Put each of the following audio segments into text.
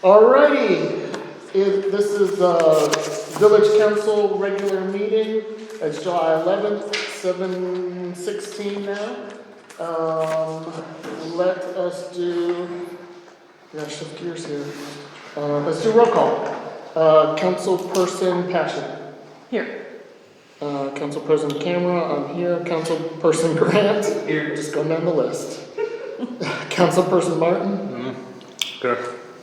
Alrighty, this is the Village Council regular meeting. It's July 11th, 7:16 now. Let us do, gotta shift gears here. Let's do roll call. Councilperson Passion. Here. Councilperson Camera, I'm here. Councilperson Grant. Here. Just going down the list. Councilperson Martin. Good.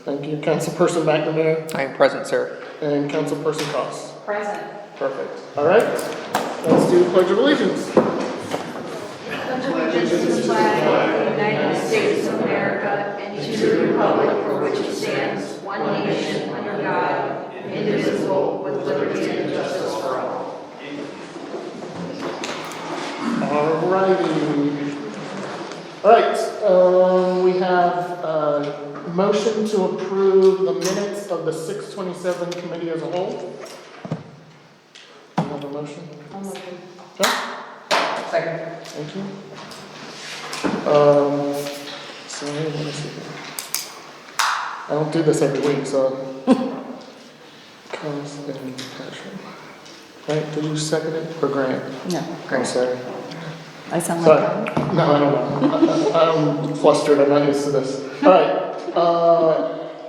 Thank you. Councilperson McNamara. I am present, sir. And Councilperson Cost. Present. Perfect. All right. Let's do the Pledge of Allegiance. Pledge allegiance to the flag of the United States of America and to the republic for which it stands, one nation, under God, indivisible, with liberty and justice for all. All righty. All right. We have a motion to approve the minutes of the 627 committee as a whole. Do you have a motion? Okay. Second. Thank you. Sorry, let me see here. I don't do this every week, so. Cost and Passion. Right, did you second it or Grant? No, I'm sorry. I sound Sorry. like that. No, I don't know. I'm flustered, I'm not used to this. All right,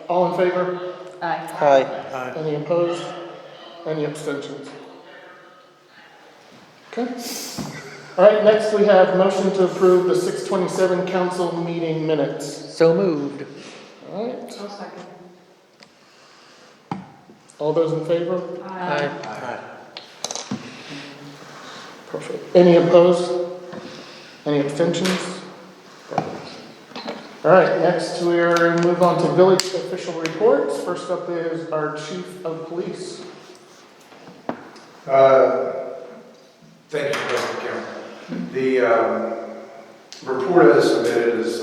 all in favor? Aye. Hi. Any opposed? Any abstentions? Okay. All right, next we have motion to approve the 627 council meeting minutes. So moved. All right, I'll second. all those in favor? Aye. Perfect. Any opposed? Any abstentions? All right, next we're move on to village official reports. First up is our chief of police. Thank you, President Kim. The report as submitted is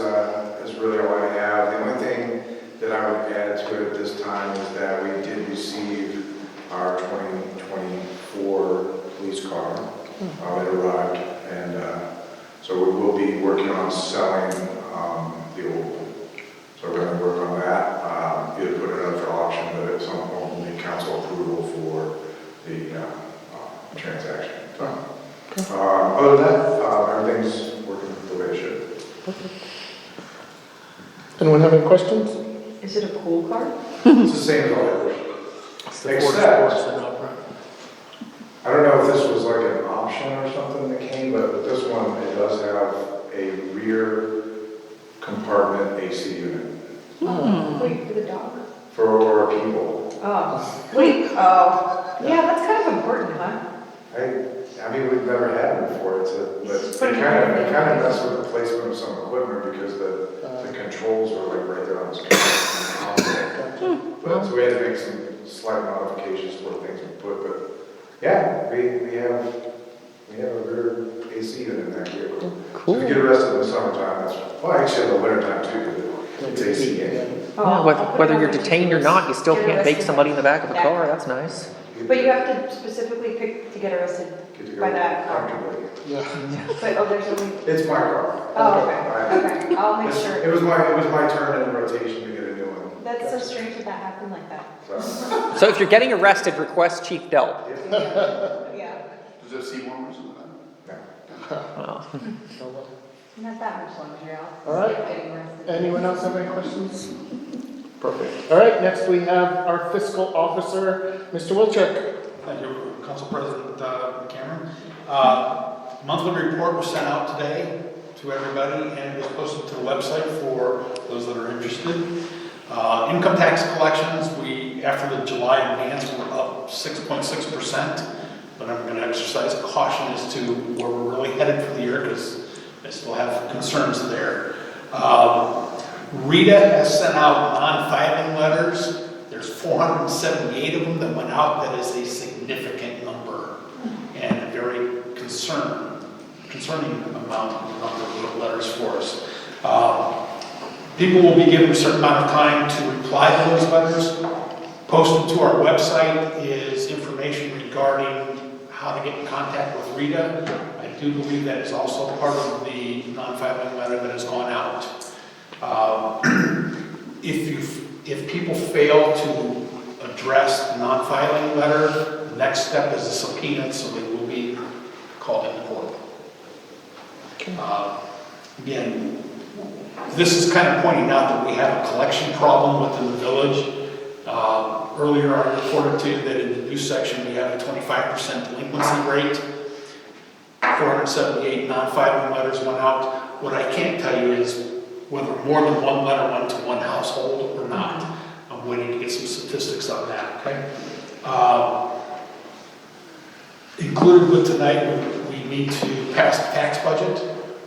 really all I have. The only thing that I would add to it this time is that we did receive our 2024 police car. It arrived, and so we will be working on selling the old one. So we're going to work on that. Either put it up for auction, but at some point we'll need council approval for the transaction. Other than that, everything's working the way it should. Anyone have any questions? Is it a pool car? It's the same as all the others. Except, I don't know if this was like an option or something that came, but with this one, it does have a rear compartment AC unit Wait, for the dog? for people. Oh, wait, oh. Yeah, that's kind of important, huh? I mean, we've never had it before. But Just it put it kind in of there. messed with the placement of some equipment because the controls were like right there on the screen. But so we had to make some slight modifications to what things we put. But yeah, we have a rear AC unit in that vehicle. Cool. So if you get arrested in the summertime, actually in the wintertime too. It's AC in. Yeah, whether you're detained or not, you still can't bake somebody in the back of a car. That's nice. But you have to specifically pick to get arrested Get to go by that car. comfortably. Yeah. But, oh, there's only, It's my car. oh, okay, I'll make sure. It was my turn in the rotation to get a new one. That's so strange that that happened like that. So, So if you're getting arrested, request Chief Delp. Yeah, Does it see warmers in that? Oh. not that much luxury, All right. getting arrested. Anyone else have any questions? Perfect. All right, next we have our fiscal officer, Mr. Wilczek. Thank you, Council President Cameron. Monthly report was sent out today to everybody and it was posted to the website for those that are interested. Income tax collections, after the July advance, we're up 6.6%, but I'm going to exercise caution as to where we're really headed for the year because I still have concerns there. Rita has sent out non-filing letters. There's 478 of them that went out. That is a significant number and a very concerning amount of letters for us. People will be given a certain amount of time to reply to those letters. Posted to our website is information regarding how to get in contact with Rita. I do believe that is also part of the non-filing letter that has gone out. if people fail to address the non-filing letter, the next step is a subpoena, so they will be called into court. Again, this is kind of pointing out that we have a collection problem within the village. Earlier, I reported to you that in the new section, we have a 25% delinquency rate. 478 non-filing letters went out. What I can't tell you is whether more than one letter went to one household or not. I'm waiting to get some statistics on that, okay? Included with tonight, we need to pass the tax budget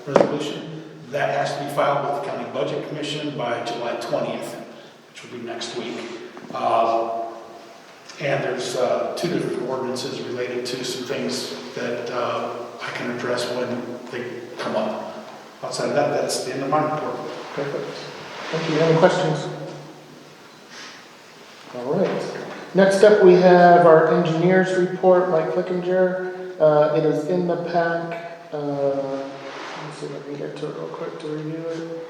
resolution. That has to be filed with the County Budget Commission by July 20th, which will be next week. And there's 2 different ordinances related to some things that I can address when they come up. Outside of that, that's the end of my report. Perfect. Thank you. Any questions? All right. Next up, we have our engineers report, Mike Flickinger. It is in the pack. Let me see if I can get to it real quick to review it.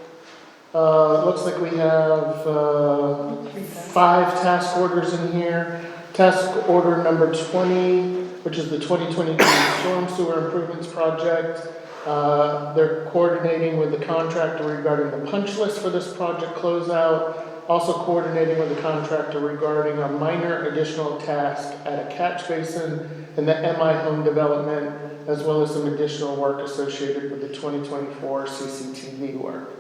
It looks like we have 5 task orders in here. Task order number 20, which is the 2022 Storm Sewer Improvements Project. They're coordinating with the contractor regarding the punch list for this project closeout. Also coordinating with the contractor regarding a minor additional task at a catch basin in the MI home development, as well as some additional work associated with the 2024 CCTV work.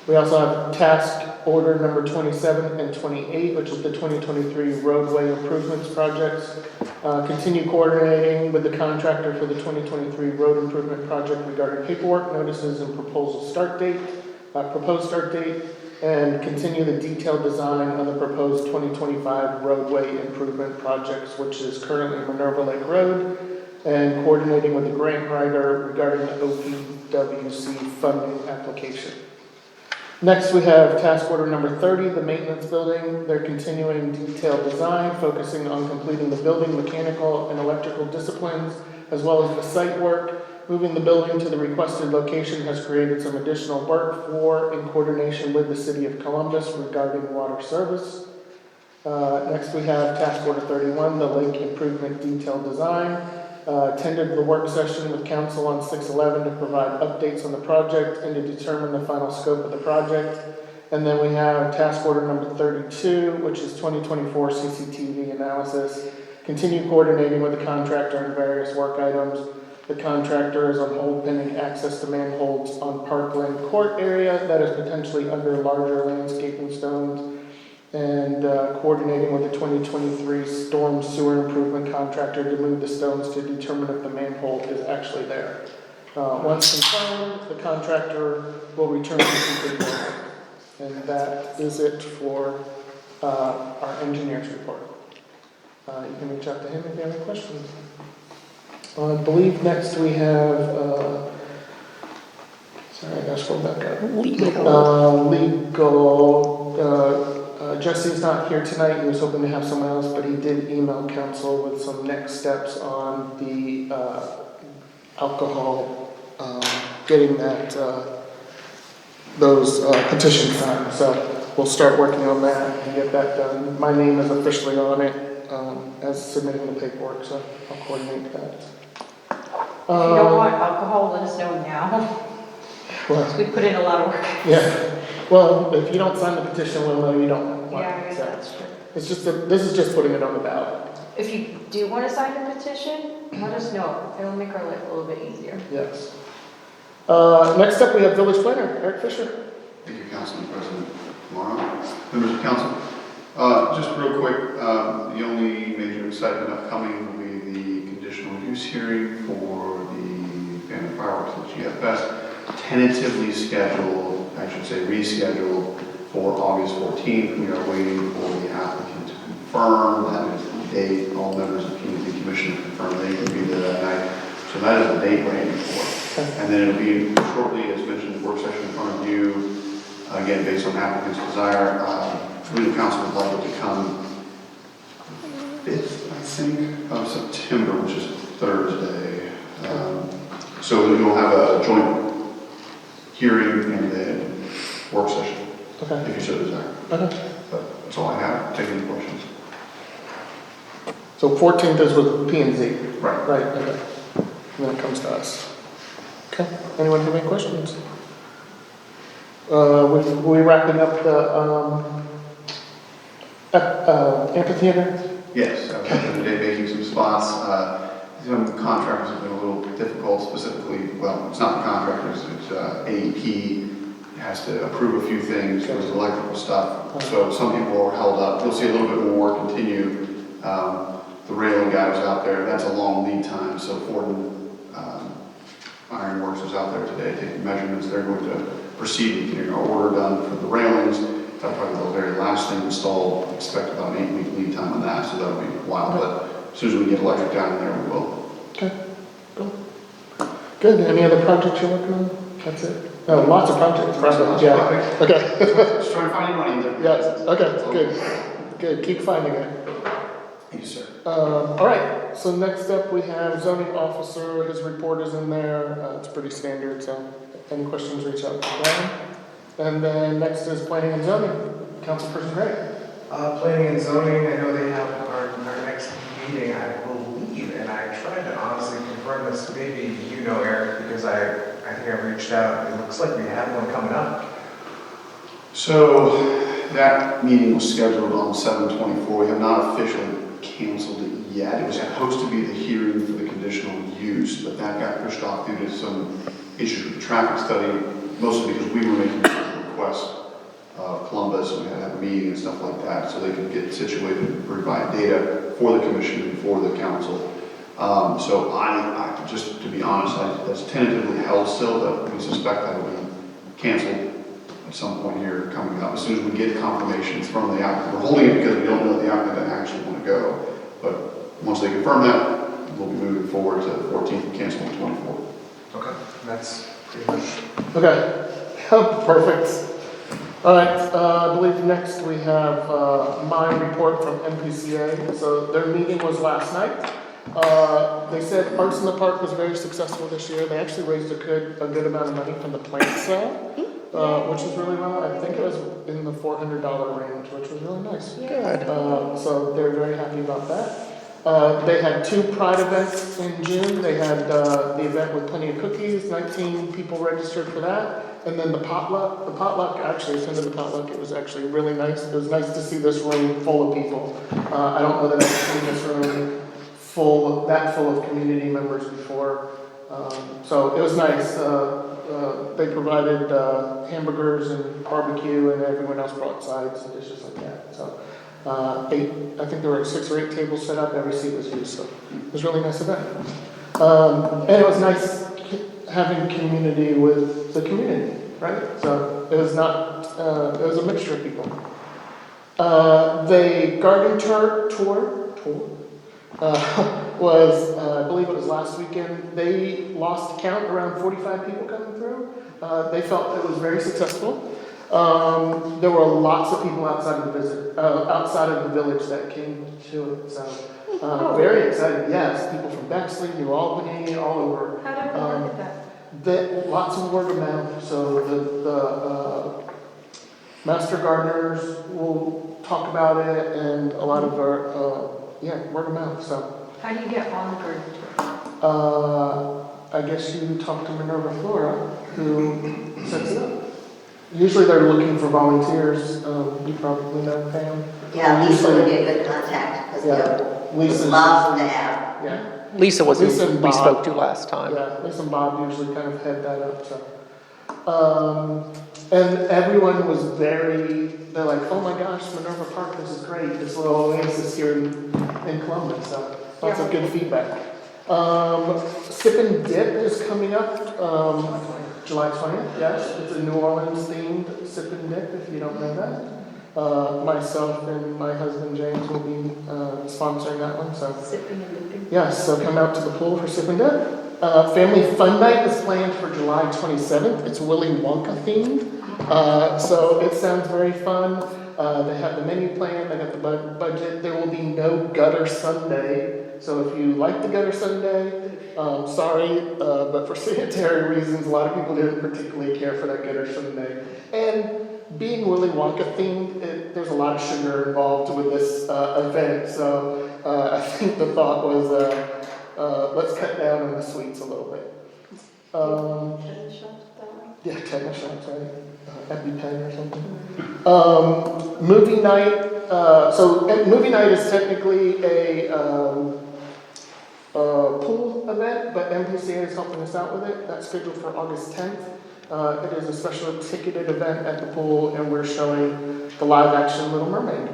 We also have task order number 27 and 28, which is the 2023 roadway improvements projects. Continue coordinating with the contractor for the 2023 road improvement project regarding paperwork, notices, and proposed start date, and continue the detailed design on the proposed 2025 roadway improvement projects, which is currently Minerva Lake Road, and coordinating with the grant writer regarding the OPWC funding application. Next, we have task order number 30, the maintenance building. They're continuing detailed design, focusing on completing the building mechanical and electrical disciplines, as well as the site work. Moving the building to the requested location has created some additional work for, in coordination with the City of Columbus regarding water service. Next, we have task order 31, the lake improvement detailed design. Attended the work session with council on 6/11 to provide updates on the project and to determine the final scope of the project. And then we have task order number 32, which is 2024 CCTV analysis. Continue coordinating with the contractor on various work items. The contractor is on hold pending access to manholes on Parkland Court area that is potentially under larger landscaping stones, and coordinating with the 2023 storm sewer improvement contractor to move the stones to determine if the manhole is actually there. Once confirmed, the contractor will return to complete work. And that is it for our engineer's report. You can reach out to him if you have any questions. I believe next we have, sorry, I gotta scroll back up. Jesse's not here tonight. He was hoping to have someone else, but he did email council with some next steps on the alcohol, getting that those petitions signed. So we'll start working on that and get that done. My name is officially on it as submitting the paperwork, so I'll coordinate that. If you don't want alcohol, let us know now. Well, We put in a lot of work. yeah. Well, if you don't sign the petition, we'll know you don't want Yeah, I it. guess So that's true. it's just this is just putting it on the ballot. If you do want to sign the petition, let us know. It'll make our life a little bit easier. Yes. Next up, we have village planner Eric Fisher. Thank you, Councilman President Morrow. Members of council, just real quick, the only major excitement upcoming will be the conditional use hearing for the Phantom Fireworks at GFS, tentatively scheduled, I should say rescheduled, for August 14th. We are waiting for the applicant to confirm that is the date. All members of the commission confirm they can be there that night. So that is the date we're aiming for. And then it'll be shortly, as mentioned, the work session in front of you, again, based on applicant's desire. Legal counsel would like it to come 5th, I think, of September, which is Thursday. So we will have a joint hearing and then work session. Okay, if you so desire. okay. But that's all I have. Take any questions. So 14th is with P and Z. Right. Right, okay. And then it comes to us. Okay, anyone have any questions? We wrapping up the amphitheater? Yes, I've been today making some spots. Some contractors have been a little difficult, specifically, well, it's not the contractors, it's AEP has to approve a few things, there's electrical stuff. So some people are held up. You'll see a little bit more work continue. The railing guy was out there, that's a long lead time, so Ford Ironworks was out there today taking measurements. They're going to proceed with getting our order done for the railings. That'll probably be the very last thing installed. Expect about an 8-week lead time on that, so that'll be a while. But as soon as we get electric down there, we will. Okay, cool. Good, any other projects you're working on? That's it? No, lots of projects, yeah, okay. Just trying to find money in there. Yes, okay, good, keep finding it. Thank you, sir. All right, so next up we have zoning officer, his report is in there, it's pretty standard, so any questions, reach out to Brian. And then next is planning and zoning, Councilperson Gray. Planning and zoning, I know they have our next meeting, I believe, and I tried to honestly confirm this, maybe you know, Eric, because I think I reached out, it looks like we have one coming up. So that meeting was scheduled on 7/24. We have not officially canceled it yet. It was supposed to be the hearing for the conditional use, but that got pushed off due to some issues with the traffic study, mostly because we were making requests of Columbus, and we had to have a meeting and stuff like that, so they could get situated and provide data for the commission and for the council. So I just to be honest, that's tentatively held still, but we suspect that will be canceled at some point here coming up. As soon as we get confirmations from the applicant, we're holding it because we don't know the applicant actually want to go. But once they confirm that, we'll be moving forward to the 14th and cancel on 24th. Okay, that's pretty much. Okay, perfect. All right, I believe next we have my report from MPCA. So their meeting was last night. They said Arts in the Park was very successful this year. They actually raised a good amount of money from the plant sale, which was really well. I think it was in the $400 range, which was really nice. Good. So they're very happy about that. They had 2 Pride events in June. They had the event with plenty of cookies, 19 people registered for that. And then the potluck, I actually attended the potluck. It was actually really nice. It was nice to see this room full of people. I don't know that I've seen this room full of community members before. So it was nice. They provided hamburgers and barbecue, and everyone else brought sides and dishes like that. So I think there were 6 or 8 tables set up. Every seat was used, so it was a really nice event. And it was nice having community with the community, right? So it was not, it was a mixture of people. The garden tour was, I believe it was last weekend. They lost count, around 45 people coming through. They felt it was very successful. There were lots of people outside of the village that came to it. So very excited. Yes, people from Bexley, New Albany, all over. How did we work at that? Lots of word of mouth. So the master gardeners will talk about it, and a lot of our word of mouth. So How do you get on the garden tour? I guess you talk to Minerva Flora, who sets it up. Usually they're looking for volunteers. You probably know Pam. Yeah, Lisa would be a good contact, because we Lisa's love to have. yeah. Lisa was Lisa who and we Bob. spoke to last time. Yeah, Lisa and Bob usually kind of head that up. So, and everyone was they're like, oh my gosh, Minerva Park, this is great. This little oasis here in Columbus. So lots of good feedback. Sip and Dip is coming up July 20th. Yes, it's a New Orleans themed Sip and Dip. If you don't know that, myself and my husband James will be sponsoring that one. So. Sipping and dipping? Yes, so come out to the pool for Sip and Dip. Family Fun Night is planned for July 27th. It's Willy Wonka themed. So it sounds very fun. They have the menu plan, they got the budget. There will be no gutter Sunday. So if you like the gutter Sunday, sorry, but for sanitary reasons, a lot of people didn't particularly care for that gutter Sunday. And being Willy Wonka themed, there's a lot of sugar involved with this event, so I think the thought was let's cut down on the sweets a little bit. Yeah, tetanus shots, right? EpiPen or something. Movie night. Movie night is technically a pool event, but MPCA is helping us out with it. That's scheduled for August 10th. It is a special ticketed event at the pool, and we're showing the live-action Little Mermaid.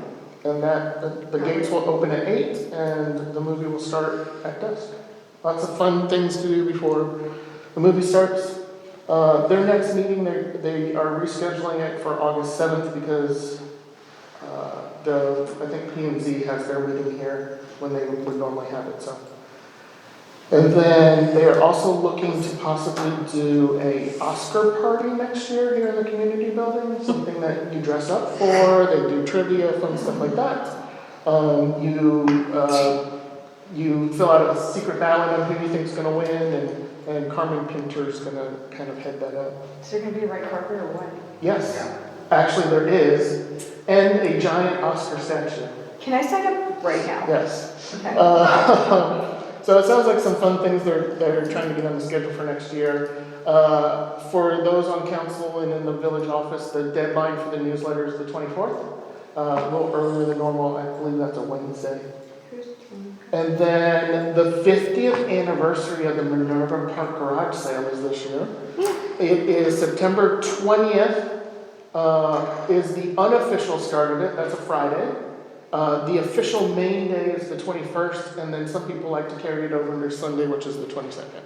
And that the gates will open at 8, and the movie will start at dusk. Lots of fun things to do before the movie starts. Their next meeting, they are rescheduling it for August 7th because I think P&Z has their meeting here when they would normally have it. So. And then they are also looking to possibly do a Oscar party next year here in the community building, something that you dress up for, they do trivia, fun stuff like that. You fill out a secret ballot on who you think is going to win, and Carmen Pinter is going to kind of head that up. Is there going to be a red carpet or what? Yes, actually there is, and a giant Oscar statue. Can I sign up right now? Yes. Okay. So it sounds like some fun things they're trying to get on the schedule for next year. For those on council and in the village office, the deadline for the newsletter is the 24th. A little earlier than normal, I believe that's a Wednesday. And then the 50th anniversary of the Minerva Park garage sale is this year. It is September 20th is the unofficial start of it. That's a Friday. The official main day is the 21st, and then some people like to carry it over into Sunday, which is the 22nd.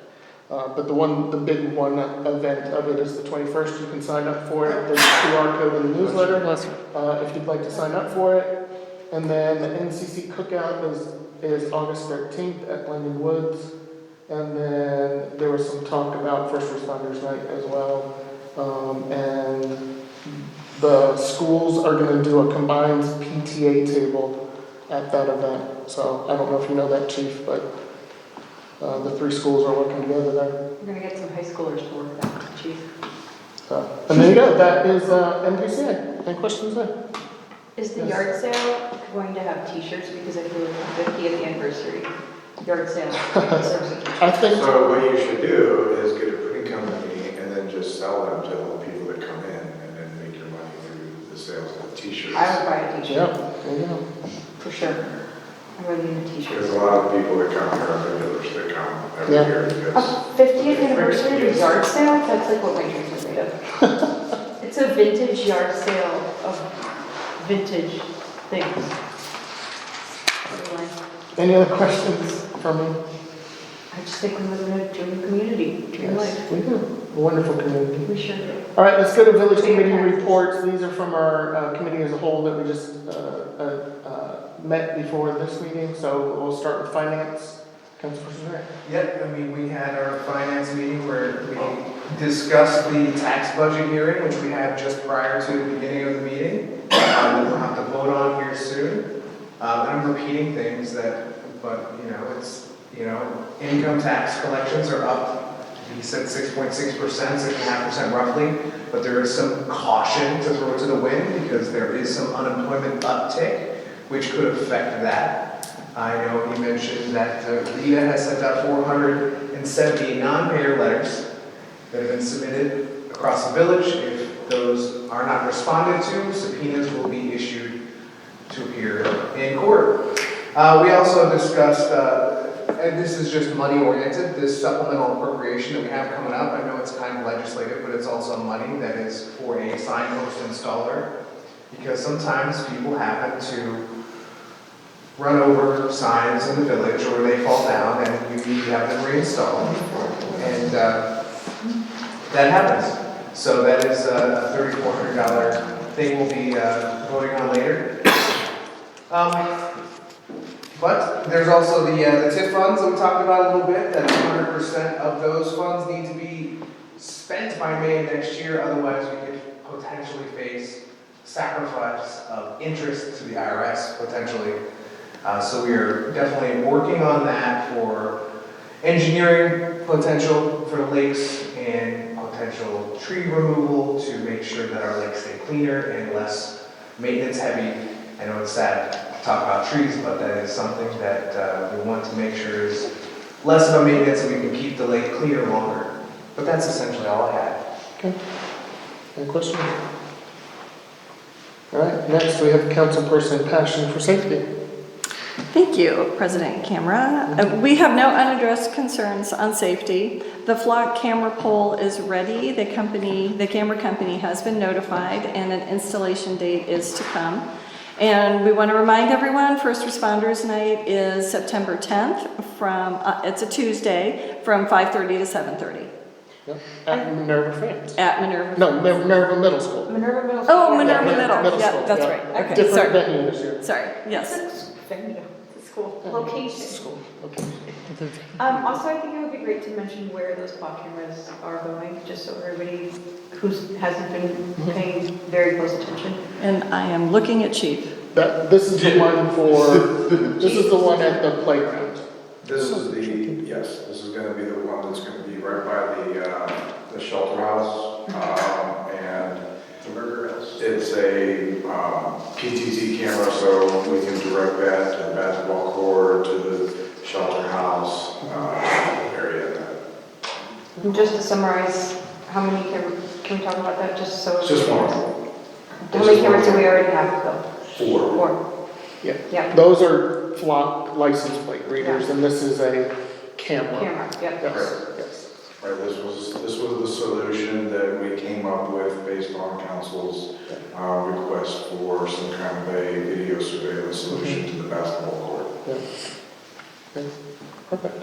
But the big one event of it is the 21st. You can sign up for it. There's a QR code in the newsletter if you'd like to sign up for it. And then the NCC cookout is August 13th at Blending Woods. And then there was some talk about First Responders Night as well. And the schools are going to do a combined PTA table at that event. So I don't know if you know that, Chief, but the 3 schools are working together there. We're going to get some high schoolers to work that, Chief. And there you go. That is NPCA. Any questions there? Is the yard sale going to have T-shirts? Because I feel like the 50th anniversary yard sale. I think So what you should do is get a printing company and then just sell them to all the people that come in, and then make your money through the sales of the T-shirts. I would buy a T-shirt. Yeah, there you go. For sure. I would need a T-shirt. There's a lot of people that come here, are regulars that come every Yeah. year A because 50th anniversary of yard sale? That's like what my dreams are made of. It's a vintage yard sale of vintage things. Any other questions for me? I just think we live in a dream community, dream life. We do. A wonderful community. We sure do. All right, let's go to village committee reports. These are from our committee as a whole that we just met before this meeting. So we'll start with finance. Councilperson Ray. Yep, I mean, we had our finance meeting where we discussed the tax budget hearing, which we had just prior to the beginning of the meeting. We'll have to vote on here soon. I'm repeating things but income tax collections are up. He said 6.6%, 6.5% roughly, but there is some caution to throw to the wind because there is some unemployment uptick, which could affect that. I know he mentioned that Rita has sent out 470 non-payer letters that have been submitted across the village. If those are not responded to, subpoenas will be issued to appear in court. We also discussed, and this is just money oriented, this supplemental appropriation that we have coming up. I know it's kind of legislative, but it's also money that is for a signpost installer. Because sometimes people happen to run over signs in the village or they fall down and you need to have them reinstalled. And that happens. So that is a $3,400 thing we'll be voting on later. But there's also the TIF funds that we talked about a little bit, that 100% of those funds need to be spent by May of next year, otherwise we could potentially face sacrifice of interest to the IRS, potentially. So we are definitely working on that for engineering potential for the lakes and potential tree removal to make sure that our lakes stay cleaner and less maintenance heavy. I know it's sad to talk about trees, but that is something that we want to make sure is less of a maintenance and we can keep the lake cleaner longer. But that's essentially all I had. Okay. Any questions? All right, next we have Councilperson Passion for Safety. Thank you, President Camera. We have no unaddressed concerns on safety. The flock camera pole is ready. The camera company has been notified and an installation date is to come. And we want to remind everyone, First Responders Night is September 10th it's a Tuesday, from 5:30 to 7:30. Yep. At Minerva France. At Minerva. No, Minerva Middle School. Minerva Middle School. Oh, yeah. Minerva Yeah, Middle. Middle Yeah, School, that's yeah. right. Okay, Different sorry. venue this year. Sorry, yes. It's cool. Location. School, okay. Also, I think it would be great to mention where those clock cameras are going, just so everybody who hasn't been paying very close attention. And I am looking at Chief. This is the one this is the one at the playground. This is this is gonna be the one that's gonna be right by the shelter house, and The burger house. it's a PTZ camera, so we can direct that to the basketball court, to the shelter house, area. And just to summarize, how many cameras, can we talk about that, just so? It's just one. How many cameras do we already have, though? 4. 4. Yeah. Yeah. Those are flock license plate readers, Yeah. and this is a camera. Camera, yeah. Yes, yes. Right, this was the solution that we came up with based on council's request for some kind of a video surveillance solution to the basketball court. Yeah. Okay, perfect.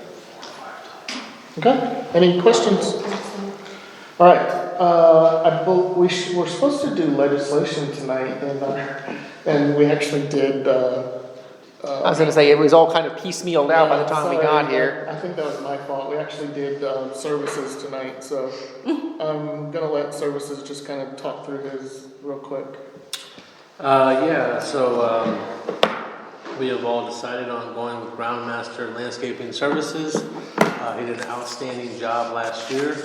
Okay, any questions? All right, we're supposed to do legislation tonight, and we actually did, I was gonna say, it was all kind of piecemealed out by the time we sorry, got here. I think that was my fault. We actually did services tonight, so I'm gonna let services just kind of talk through his real quick. We have all decided on going with Groundmaster Landscaping Services. He did an outstanding job last year.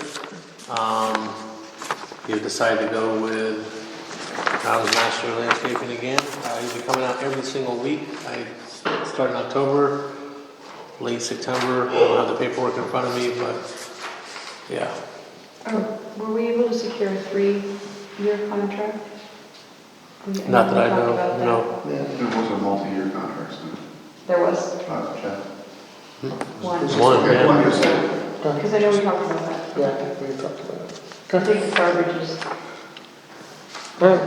We have decided to go with Groundmaster Landscaping again. He'll be coming out every single week. I start in October, late September. I don't have the paperwork in front of me, but yeah. Were we able to secure a 3-year contract? Not that I We talked know, about that. no. Yeah. There was a multi-year contract, so, There was Jeff. one, One, Okay, yeah. one you said. because I know we talked about that. Yeah, we talked about it. I Okay. think garbage is. All right.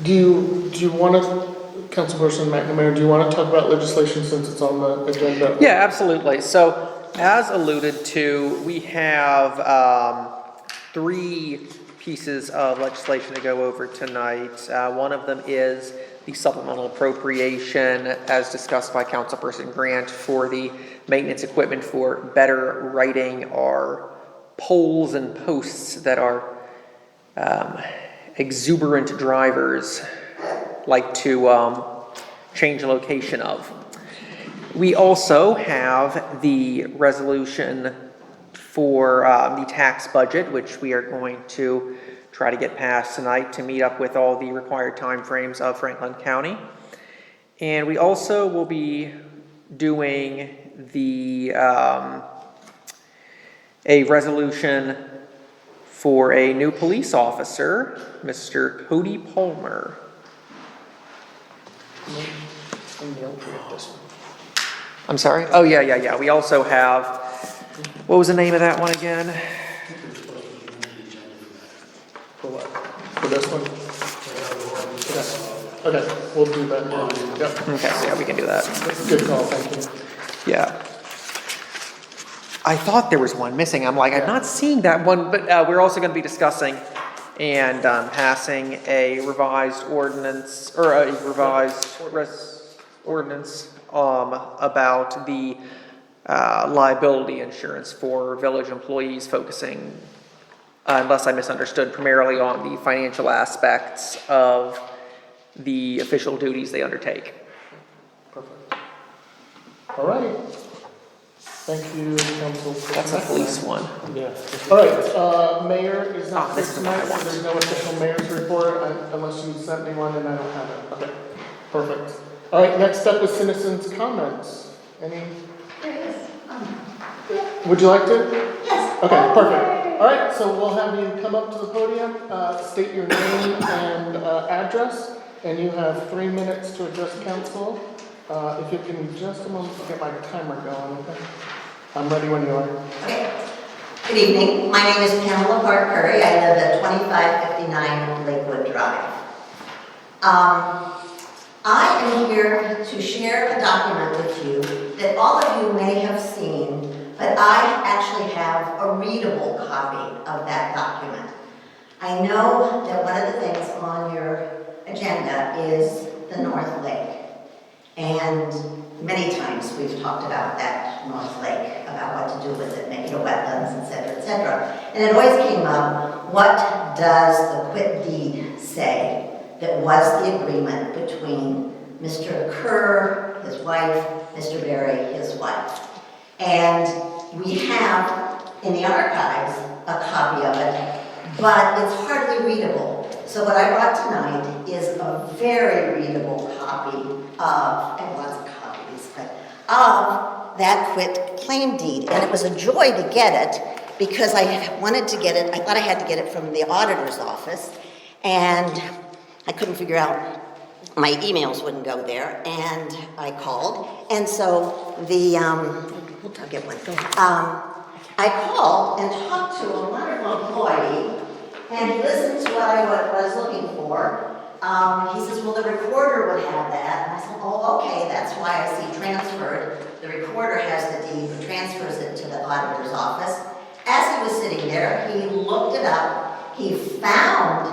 Do you want to, Councilperson McNamara, do you want to talk about legislation since it's on the agenda? Yeah, absolutely. So, as alluded to, we have 3 pieces of legislation to go over tonight. One of them is the supplemental appropriation, as discussed by Councilperson Grant, for the maintenance equipment for better writing our poles and posts that are exuberant drivers like to change location of. We also have the resolution for the tax budget, which we are going to try to get passed tonight to meet up with all the required timeframes of Franklin County. And we also will be doing the a resolution for a new police officer, Mr. Cody Palmer. I'm sorry? Oh, yeah. We also have, what was the name of that one again? For what? For this one? Okay, we'll do that now. Yep, Okay, yeah, we can do that. good call, thank you. Yeah. I thought there was one missing. I'm like, I'm not seeing that one, but we're also going to be discussing and passing a revised ordinance, or a revised ordinance about the liability insurance for village employees, focusing, unless I misunderstood, primarily on the financial aspects of the official duties they undertake. Perfect. All right. Thank you, Council. That's a police one. Yeah. All right, Mayor is not Ah, here this is tonight, what I so want. there's no official mayor's report, unless you sent me one and I don't have it. Okay, perfect. All right, next up is citizens' comments. Any, would you like to? Yes. Okay, perfect. All right, so we'll have you come up to the podium, state your name and address, and you have 3 minutes to address council. If you give me just a moment to get my timer going, okay? I'm ready when you are. Okay. Good evening. My name is Pamela Park Curry. I live at 2559 Lakewood Drive. I am here to share a document with you that all of you may have seen, but I actually have a readable copy of that document. I know that one of the things on your agenda is the North Lake. And many times we've talked about that North Lake, about what to do with it, make it a wetlands, et cetera, et cetera. And it always came up, what does the quit deed say that was the agreement between Mr. Kerr, his wife, Mr. Berry, his wife. And we have in the archives a copy of it, but it's hardly readable. So what I brought tonight is a very readable copy of, and lots of copies, but of that quit claim deed. And it was a joy to get it because I wanted to get it, I thought I had to get it from the auditor's office, and I couldn't figure out, my emails wouldn't go there, and I called, and so the, I'll get one. I called and talked to a wonderful employee, and he listened to what I was looking for. He says, well, the recorder would have that, and I said, oh, okay, that's why I see transferred. The recorder has the deed, but transfers it to the auditor's office. As he was sitting there, he looked it up, he found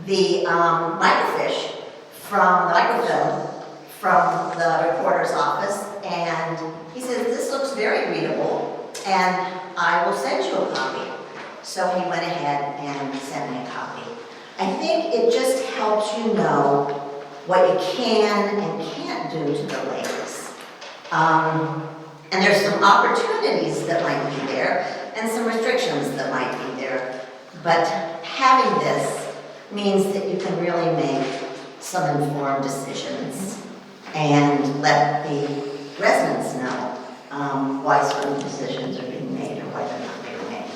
the microfiche from the microfilm from the recorder's office, and he says, this looks very readable, and I will send you a copy. So he went ahead and sent me a copy. I think it just helps you know what you can and can't do to the lakes. And there's some opportunities that might be there, and some restrictions that might be there. But having this means that you can really make some informed decisions and let the residents know why certain decisions are being made or why they're not being made.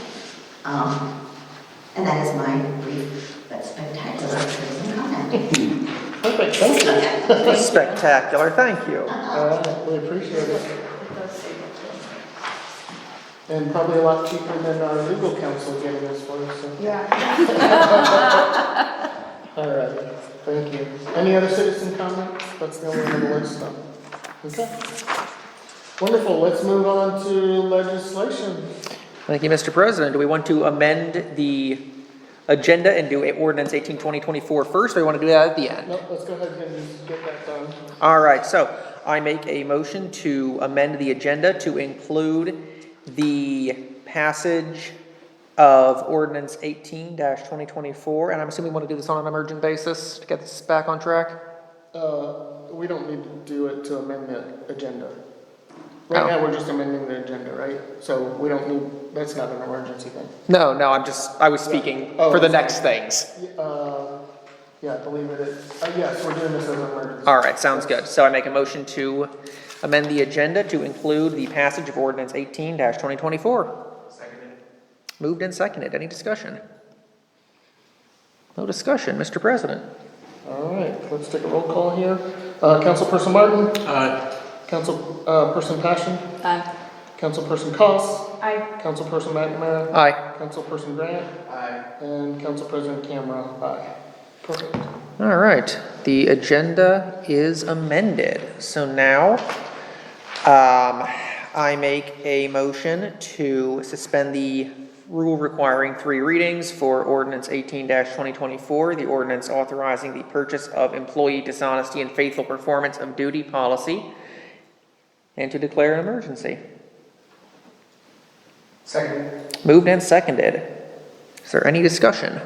And that is my brief but spectacular comment. Perfect, thank you. Spectacular, thank you. We appreciate it. And probably a lot cheaper than our legal counsel getting this for us, so. Yeah. All right, thank you. Any other citizen comments? That's the only one on the list, though. Okay. Wonderful, let's move on to legislation. Thank you, Mr. President. Do we want to amend the agenda and do ordinance 18-2024 first, or do we want to do that at the end? No, let's go ahead and just get that done. All right, so I make a motion to amend the agenda to include the passage of ordinance 18-2024, and I'm assuming we want to do this on an emergent basis to get this back on track? We don't need to do it to amend the agenda. Right now, we're just amending the agenda, right? So we don't need, that's not an emergency thing. No, I was speaking for the next things. Yeah, I believe it is. Yes, we're doing this as an emergency. All right, sounds good. So I make a motion to amend the agenda to include the passage of ordinance 18-2024. Seconded. Moved and seconded. Any discussion? No discussion, Mr. President. All right, let's take a roll call here. Councilperson Martin? Aye. Councilperson Passion? Aye. Councilperson Cost? Aye. Councilperson McNamara? Aye. Councilperson Grant? Aye. And Council President Camera? Aye. Perfect. All right, the agenda is amended. So now, I make a motion to suspend the rule requiring 3 readings for ordinance 18-2024, the ordinance authorizing the purchase of employee dishonesty and faithful performance of duty policy, and to declare an emergency. Seconded. Moved and seconded. Is there any discussion?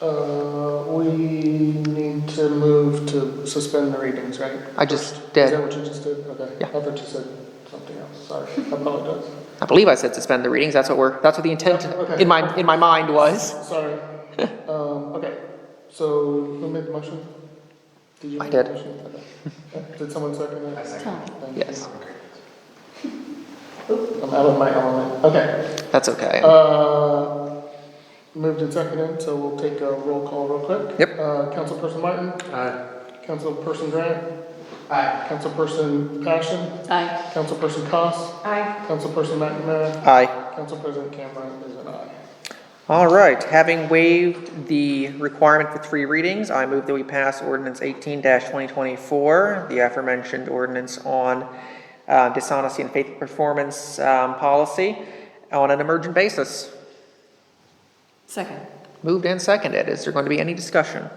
We need to move to suspend the readings, right? I just Is did. that what you just did? Okay. Yeah. I thought you said something else, sorry, I apologize. I believe I said suspend the readings, that's what the intent Okay. in my mind was. Sorry. Okay, so who made the motion? Did you I make the did. motion? Okay. Did someone second it? I second. Tom. Thank you. Yes, I'm out of my element. Okay. that's okay. Moved and seconded, so we'll take a roll call real quick. Yep. Councilperson Martin, Aye. Councilperson Grant, Aye. Councilperson Passion, Aye. Councilperson Koss, Aye. Councilperson McNamara, Aye. Council President Cameron is an aye. All right, having waived the requirement for 3 readings, I move that we pass ordinance 18-2024, the aforementioned ordinance on dishonesty and faithful performance policy on an emergent basis. Second. Moved and seconded. Is there going to be any discussion?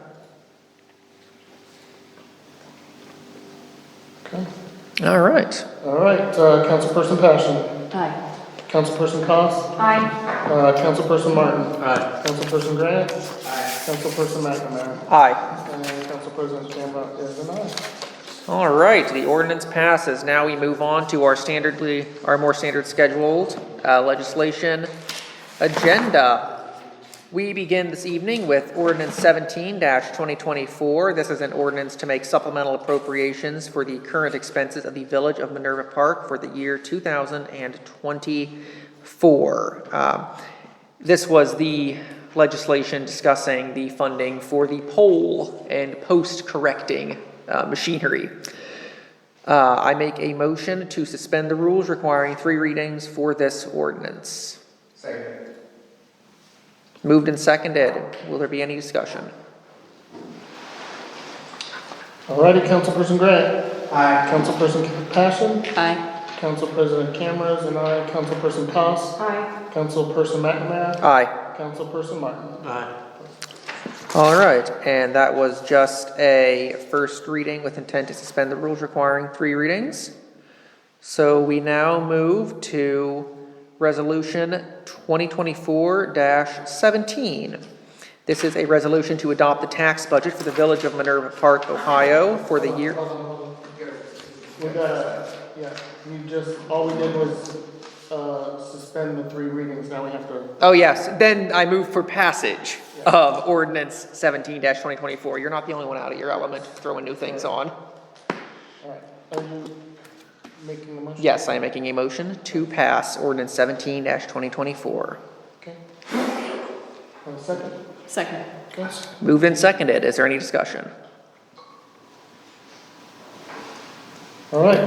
Okay. All right. All right, Councilperson Passion, Aye. Councilperson Koss, Aye. Councilperson Martin, Aye. Councilperson Grant, Aye. Councilperson McNamara, Aye. and Council President Cameron is an aye. All right, the ordinance passes. Now we move on to our more standard scheduled legislation agenda. We begin this evening with ordinance 17-2024. This is an ordinance to make supplemental appropriations for the current expenses of the Village of Minerva Park for the year 2024. This was the legislation discussing the funding for the pole and post-correcting machinery. I make a motion to suspend the rules requiring 3 readings for this ordinance. Second. Moved and seconded. Will there be any discussion? All righty, Councilperson Grant, Aye. Councilperson Passion, Aye. Council President Cameron is an aye, Councilperson Koss, Aye. Councilperson McNamara, Aye. Councilperson Martin. Aye. All right, and that was just a first reading with intent to suspend the rules requiring 3 readings. So we now move to Resolution 2024-17. This is a resolution to adopt the tax budget for the Village of Minerva Park, Ohio for the year. Hold on. We got, all we did was, suspend the 3 readings, now we have to, Oh, yes, then I move for passage of ordinance 17-2024. You're not the only one out of your element throwing new things on. all right, are you making the motion? Yes, I am making a motion to pass ordinance 17-2024. Okay. Have a second? Second. Okay. Moved and seconded. Is there any discussion? All right,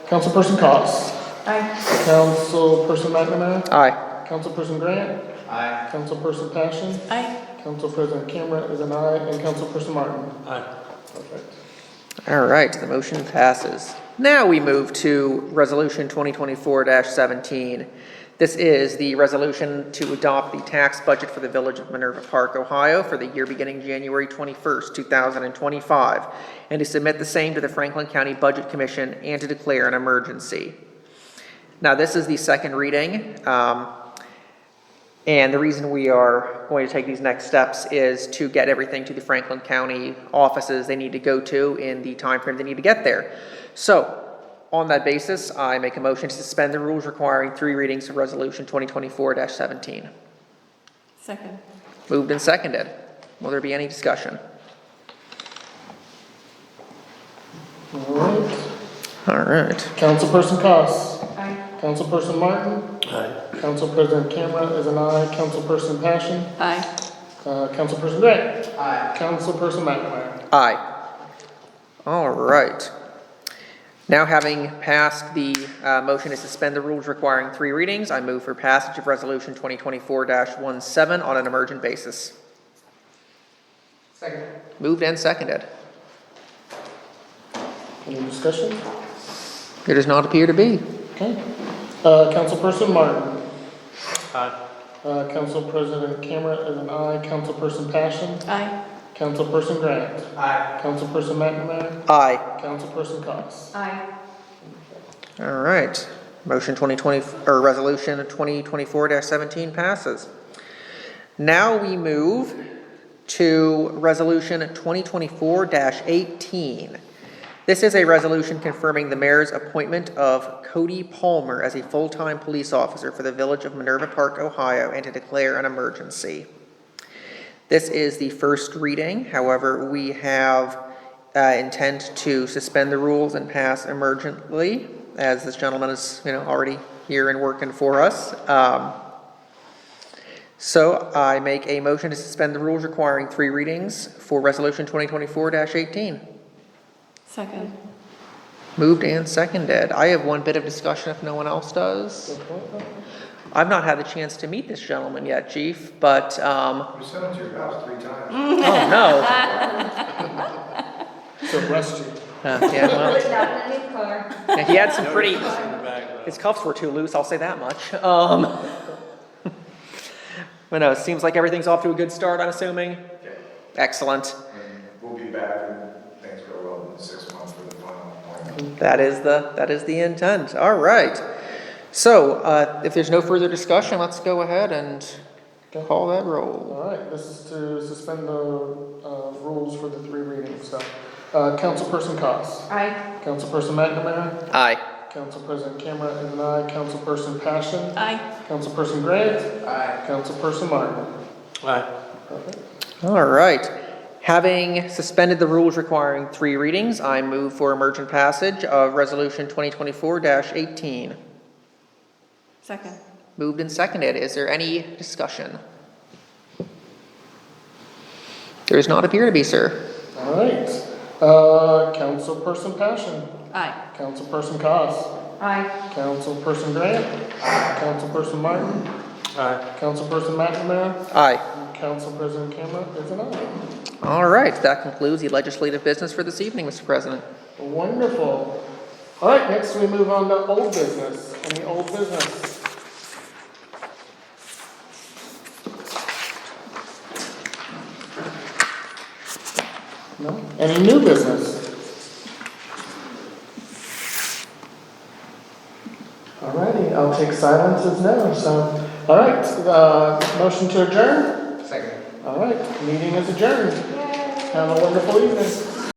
Councilperson Cox, Aye. Councilperson McNamara, Aye. Councilperson Grant, Aye. Councilperson Passion, Aye. Council President Cameron is an aye, and Councilperson Martin. Aye. Perfect. All right, the motion passes. Now we move to Resolution 2024-17. This is the resolution to adopt the tax budget for the Village of Minerva Park, Ohio for the year beginning January 21st, 2025, and to submit the same to the Franklin County Budget Commission and to declare an emergency. Now, this is the second reading, and the reason we are going to take these next steps is to get everything to the Franklin County offices they need to go to in the time frame they need to get there. So, on that basis, I make a motion to suspend the rules requiring 3 readings of Resolution 2024-17. Second. Moved and seconded. Will there be any discussion? All right, All right. Councilperson Cox, Aye. Councilperson Martin, Aye. Council President Cameron is an aye, Councilperson Passion, Aye. Councilperson Grant, Aye. Councilperson McNamara. Aye. All right. Now, having passed the motion to suspend the rules requiring 3 readings, I move for passage of Resolution 2024-17 on an emergent basis. Second. Moved and seconded. Any discussion? There does not appear to be. Okay. Councilperson Martin, Aye. Council President Cameron is an aye, Councilperson Passion, Aye. Councilperson Grant, Aye. Councilperson McNamara, Aye. Councilperson Cox. Aye. All right. Resolution 2024-17 passes. Now we move to Resolution 2024-18. This is a resolution confirming the mayor's appointment of Cody Palmer as a full-time police officer for the village of Minerva Park, Ohio, and to declare an emergency. This is the first reading. However, we have intent to suspend the rules and pass emergently, as this gentleman is, already here and working for us. So I make a motion to suspend the rules requiring 3 readings for Resolution 2024-18. Second. Moved and seconded. I have one bit of discussion if no one else does. I've not had the chance to meet this gentleman yet, Chief, but, We sent him to your house 3 times. oh no. To arrest you. Yeah, well, Put it down in a new car. he had some pretty, In the background. his cuffs were too loose, I'll say that much. But no, it seems like everything's off to a good start, I'm assuming. Okay. Excellent. And we'll be back and things go well in 6 months for the final appointment. That is the intent. All right. So, if there's no further discussion, let's go ahead and call that roll. All right, this is to suspend the rules for the 3 readings. So, Councilperson Cox. Aye. Councilperson McNamara. Aye. Council President Camera is an aye. Councilperson Passion. Aye. Councilperson Grant. Aye. Councilperson Martin. Aye. Perfect. All right. Having suspended the rules requiring 3 readings, I move for emergent passage of Resolution 2024-18. Second. Moved and seconded. Is there any discussion? There does not appear to be, sir. All right. Councilperson Passion. Aye. Councilperson Cox. Aye. Councilperson Grant. Councilperson Martin. Aye. Councilperson McNamara. Aye. And Council President Camera is an aye. All right. That concludes the legislative business for this evening, Mr. President. Wonderful. All right, next we move on to old business. Any old business? No? Any new business? Alrighty, I'll take silence as no, so, alright, motion to adjourn? Second. Alright, meeting is adjourned. Have a wonderful evening.